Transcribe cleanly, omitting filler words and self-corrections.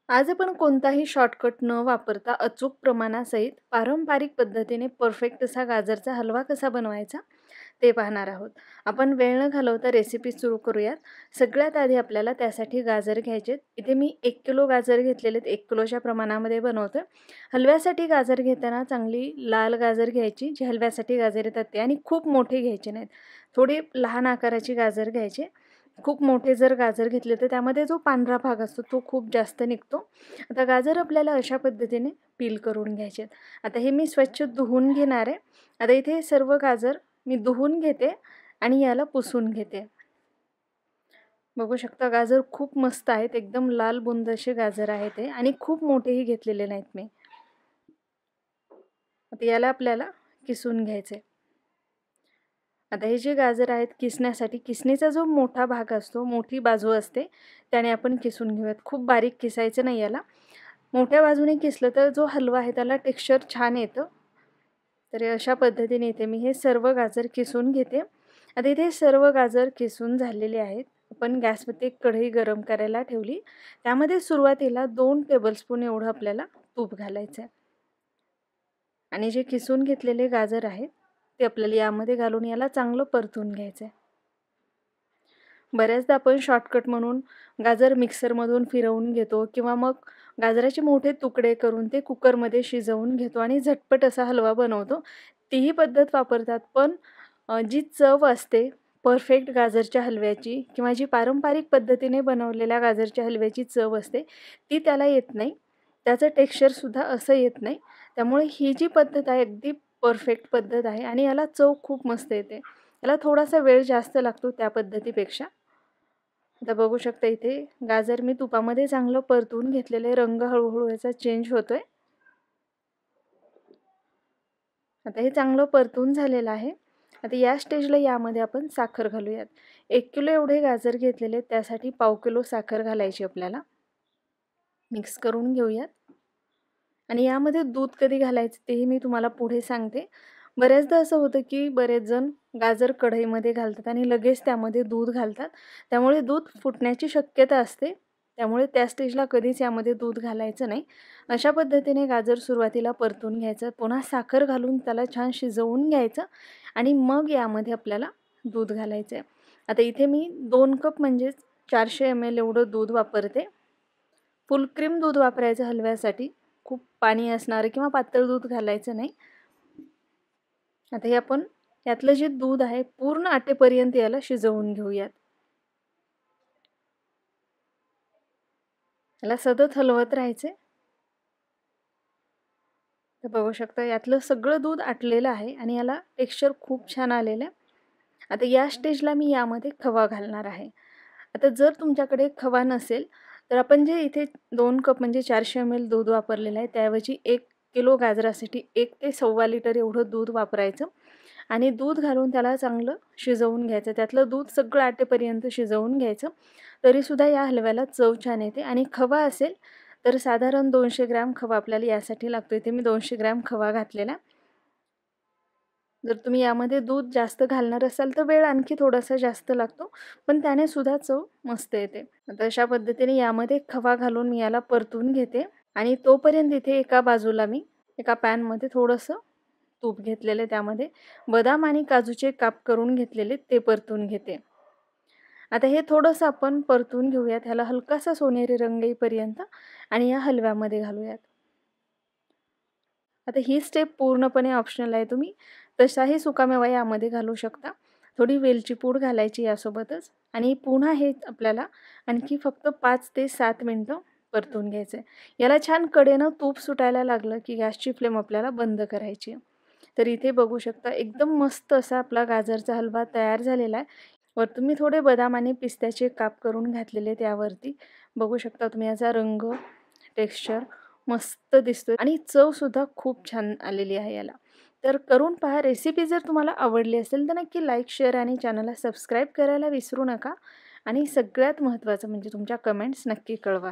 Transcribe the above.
आज आपण कोणताही शॉर्टकट न वापरता अचूक प्रमाणासहित पारंपरिक पद्धतीने परफेक्ट असा गाजरचा हलवा कसा बनवायचा ते पाहणार आहोत. आपण वेळ न घालवता रेसिपी सुरू करूयात. सगळ्यात आधी आपल्याला त्यासाठी गाजर घ्यायचे आहेत. इथे मी 1 किलो गाजर घेतलेले आहेत. 1 किलोच्या प्रमाणामध्ये बनवतो. हलव्यासाठी गाजर घेताना चांगली लाल गाजर घ्यायची, जी हलव्यासाठी गाजर येतात ते, आणि खूप मोठे घ्यायचे नाहीत. थोडी लहान आकाराची गाजर घ्यायचे. खूप मोठे जर गाजर घेतले तर त्यामध्ये जो पांढरा भाग असतो तो खूप जास्त निघतो. आता गाजर आपल्याला अशा पद्धतीने पील करून घ्यायचे आहेत. आता हे मी स्वच्छ धुवून घेणार आहे. आता इथे सर्व गाजर मी धुवून घेते आणि याला पुसून घेते. बघू शकता गाजर खूप मस्त आहेत, एकदम लाल बुंद असे गाजर आहेत ते, आणि खूप मोठेही घेतलेले नाहीत मी. आता याला आपल्याला किसून घ्यायचे. आता हे जे गाजर आहेत किसण्यासाठी, किसणीचा जो मोठा भाग असतो, मोठी बाजू असते, त्याने आपण किसून घेऊयात. खूप बारीक किसायचं नाही याला. मोठ्या बाजूने किसलं तर जो हलवा आहे त्याला टेक्स्चर छान येतं. तर अशा पद्धतीने इथे मी हे सर्व गाजर किसून घेते. आता इथे सर्व गाजर किसून झालेले आहेत. आपण गॅसवरती एक कढई गरम करायला ठेवली. त्यामध्ये सुरुवातीला 2 टेबलस्पून एवढं आपल्याला तूप घालायचं आहे. आणि जे किसून घेतलेले गाजर आहेत ते आपल्याला यामध्ये घालून याला चांगलं परतून घ्यायचं आहे. बऱ्याचदा आपण शॉर्टकट म्हणून गाजर मिक्सरमधून फिरवून घेतो, किंवा मग गाजराचे मोठे तुकडे करून ते कुकरमध्ये शिजवून घेतो आणि झटपट असा हलवा बनवतो. तीही पद्धत वापरतात, पण जी चव असते परफेक्ट गाजरच्या हलव्याची, किंवा जी पारंपरिक पद्धतीने बनवलेल्या गाजरच्या हलव्याची चव असते ती त्याला येत नाही. त्याचं टेक्स्चरसुद्धा असं येत नाही. त्यामुळे ही जी पद्धत आहे अगदी परफेक्ट पद्धत आहे, आणि याला चव खूप मस्त येते. याला थोडासा वेळ जास्त लागतो त्या पद्धतीपेक्षा. आता बघू शकता इथे गाजर मी तुपामध्ये चांगलं परतून घेतलेले, रंग हळूहळू याचा चेंज होतोय. आता हे चांगलं परतून झालेलं आहे. आता या स्टेजला यामध्ये आपण साखर घालूयात. 1 किलो एवढे गाजर घेतलेले, त्यासाठी 1/2 किलो साखर घालायची आपल्याला. मिक्स करून घेऊयात. आणि यामध्ये दूध कधी घालायचं तेही मी तुम्हाला पुढे सांगते. बऱ्याचदा असं होतं की बरेच जण गाजर कढईमध्ये घालतात आणि लगेच त्यामध्ये दूध घालतात. त्यामुळे दूध फुटण्याची शक्यता असते. त्यामुळे त्या स्टेजला कधीच यामध्ये दूध घालायचं नाही. अशा पद्धतीने गाजर सुरुवातीला परतून घ्यायचं. पुन्हा साखर घालून त्याला छान शिजवून घ्यायचं आणि मग यामध्ये आपल्याला दूध घालायचं आहे. आता इथे मी 2 कप म्हणजेच 400 ml एवढं दूध वापरते. फुल क्रीम दूध वापरायचं हलव्यासाठी. खूप पाणी असणारं किंवा पातळ दूध घालायचं नाही. आता हे आपण यातलं जे दूध आहे पूर्ण आटेपर्यंत याला शिजवून घेऊयात. याला सतत हलवत राहायचे. तर बघू शकता यातलं सगळं दूध आटलेलं आहे आणि याला टेक्स्चर खूप छान आलेलं आहे. आता या स्टेजला मी यामध्ये खवा घालणार आहे. आता जर तुमच्याकडे खवा नसेल तर आपण जे इथे 2 कप म्हणजे 400 ml दूध वापरलेलं आहे, त्याऐवजी 1 किलो गाजरासाठी 1 ते 1.25 लिटर एवढं दूध वापरायचं आणि दूध घालून त्याला चांगलं शिजवून घ्यायचं. त्यातलं दूध सगळं आटेपर्यंत शिजवून घ्यायचं. तरीसुद्धा या हलव्याला चव छान येते. आणि खवा असेल तर साधारण 200 ग्रॅम खवा आपल्याला यासाठी लागतो. इथे मी 200 ग्रॅम खवा घातलेला. जर तुम्ही यामध्ये दूध जास्त घालणार असाल तर वेळ आणखी थोडासा जास्त लागतो, पण त्याने सुद्धा चव मस्त येते. आता अशा पद्धतीने यामध्ये खवा घालून मी याला परतून घेते. आणि तोपर्यंत इथे एका बाजूला मी एका पॅनमध्ये थोडंसं तूप घेतलेले, त्यामध्ये बदाम आणि काजूचे काप करून घेतलेले ते परतून घेते. आता हे थोडंसं आपण परतून घेऊयात. ह्याला हलकासा सोनेरी रंग येईपर्यंत आणि या हलव्यामध्ये घालूयात. आता ही स्टेप पूर्णपणे ऑप्शनल आहे. तुम्ही तसाही सुकामेवा यामध्ये घालू शकता. थोडी वेलची पूड घालायची यासोबतच. आणि पुन्हा हे आपल्याला आणखी फक्त 5 ते 7 मिनिटं परतून घ्यायचं आहे. याला छान कडेनं तूप सुटायला लागलं की गॅसची फ्लेम आपल्याला बंद करायची आहे. तर इथे बघू शकता एकदम मस्त असा आपला गाजरचा हलवा तयार झालेला आहे. वरतून मी थोडे बदाम आणि पिस्त्याचे काप करून घातलेले त्यावरती. बघू शकता तुम्ही याचा रंग, टेक्स्चर मस्त दिसतोय आणि चवसुद्धा खूप छान आलेली आहे याला. तर करून पहा. रेसिपी जर तुम्हाला आवडली असेल तर नक्की लाईक, शेअर आणि चॅनलला सबस्क्राईब करायला विसरू नका. आणि सगळ्यात महत्त्वाचं म्हणजे तुमच्या कमेंट्स नक्की कळवा.